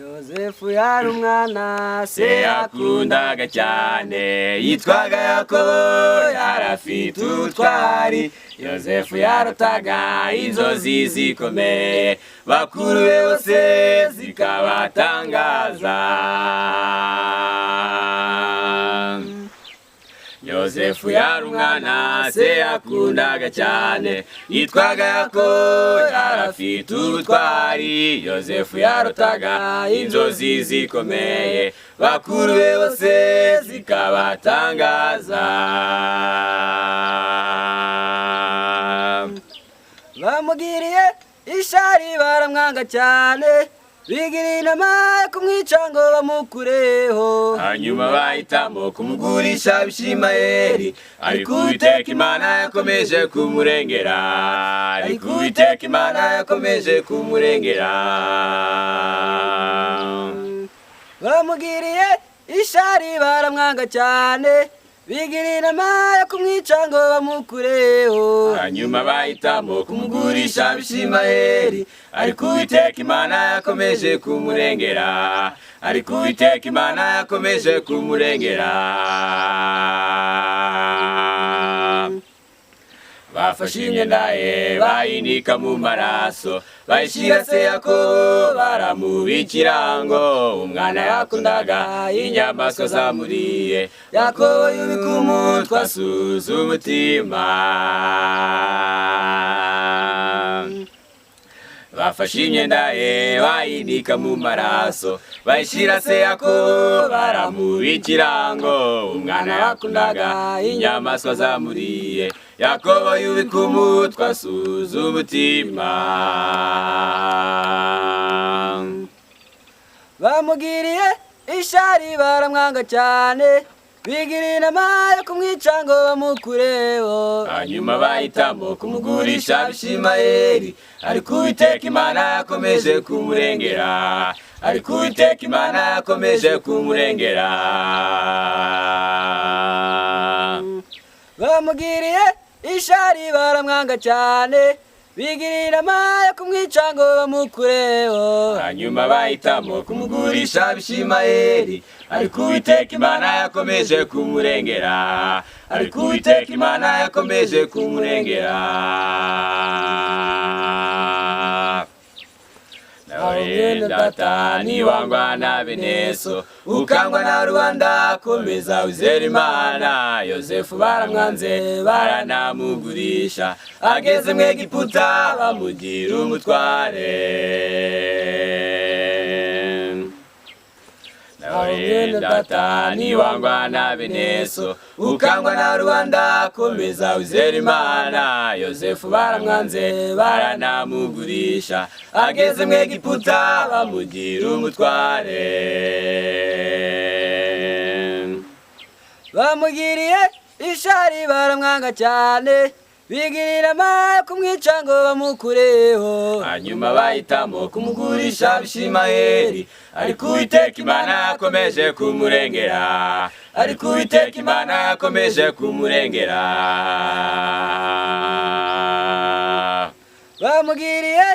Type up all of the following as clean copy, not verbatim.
Yozefu yari umwana se yakundaga cyane yitwaga Yakobo, yari afite ubutwari. Yozefu yarotaga inzozi zikomeye, bakuru be bose zikabatangaza. Yozefu yari umwana se yakundaga cyane yitwaga Yakobo, yari afite ubutwari. Yozefu yarotaga inzozi zikomeye, bakuru be bose zikabatangaza. bamugiriye ishari baramwanga cyane, bigira inama yo kumwica ngo bamukureho. Hanyuma bahitamo kumugurisha Abishimayeli, ariko Uwiteka Imana yakomeje kumurengera. Ariko Uwiteka Imana yakomeje kumurengera. bamugiriye ishari baramwanga cyane, bigira inama yo kumwica ngo bamukureho. Hanyuma bahitamo kumugurisha Abishimayeli, ariko Uwiteka Imana yakomeje kumurengera. Ariko Uwiteka Imana yakomeje kumurengera. Bafashe imyenda ye bayinika mu maraso, bayishyira se Yakobo baramubikira ngo umwana yakundaga inyamaswa zamuriye. Yakobo yubika umutwe asuza umutima. Bafashe imyenda ye bayinika mu maraso, bayishyira se Yakobo baramubikira ngo umwana yakundaga inyamaswa zamuriye. Yakobo yubika umutwe asuza umutima. bamugiriye ishari baramwanga cyane, bigira inama yo kumwica ngo bamukureho. Hanyuma bahitamo kumugurisha Abishimayeli, ariko Uwiteka Imana yakomeje kumurengera. Ariko Uwiteka Imana yakomeje kumurengera. bamugiriye ishari baramwanga cyane, bigira inama yo kumwica ngo bamukureho. Hanyuma bahitamo kumugurisha Abishimayeli, ariko Uwiteka Imana yakomeje kumurengera. Ariko Uwiteka Imana yakomeje kumurengera. Nawe data niwangwa na Beneso, ukangwa na rubanda, komeza wizere Imana. Yozefu baramwanze baranamugurisha, ageze mu Egiputa bamugira umutware. Nawe data niwangwa na Beneso, ukangwa na rubanda, komeza wizere Imana. Yozefu baramwanze baranamugurisha, ageze mu Egiputa bamugira umutware. bamugiriye ishari baramwanga cyane, bigira inama yo kumwica ngo bamukureho. Hanyuma bahitamo kumugurisha Abishimayeli, ariko Uwiteka Imana yakomeje kumurengera. Ariko Uwiteka Imana yakomeje kumurengera. bamugiriye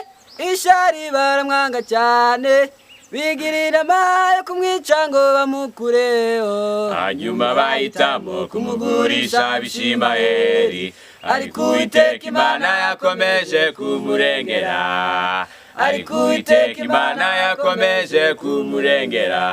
ishari baramwanga cyane, bigira inama yo kumwica ngo bamukureho. Hanyuma bahitamo kumugurisha Abishimayeli, ariko Uwiteka Imana yakomeje kumurengera. Ariko Uwiteka Imana yakomeje kumurengera.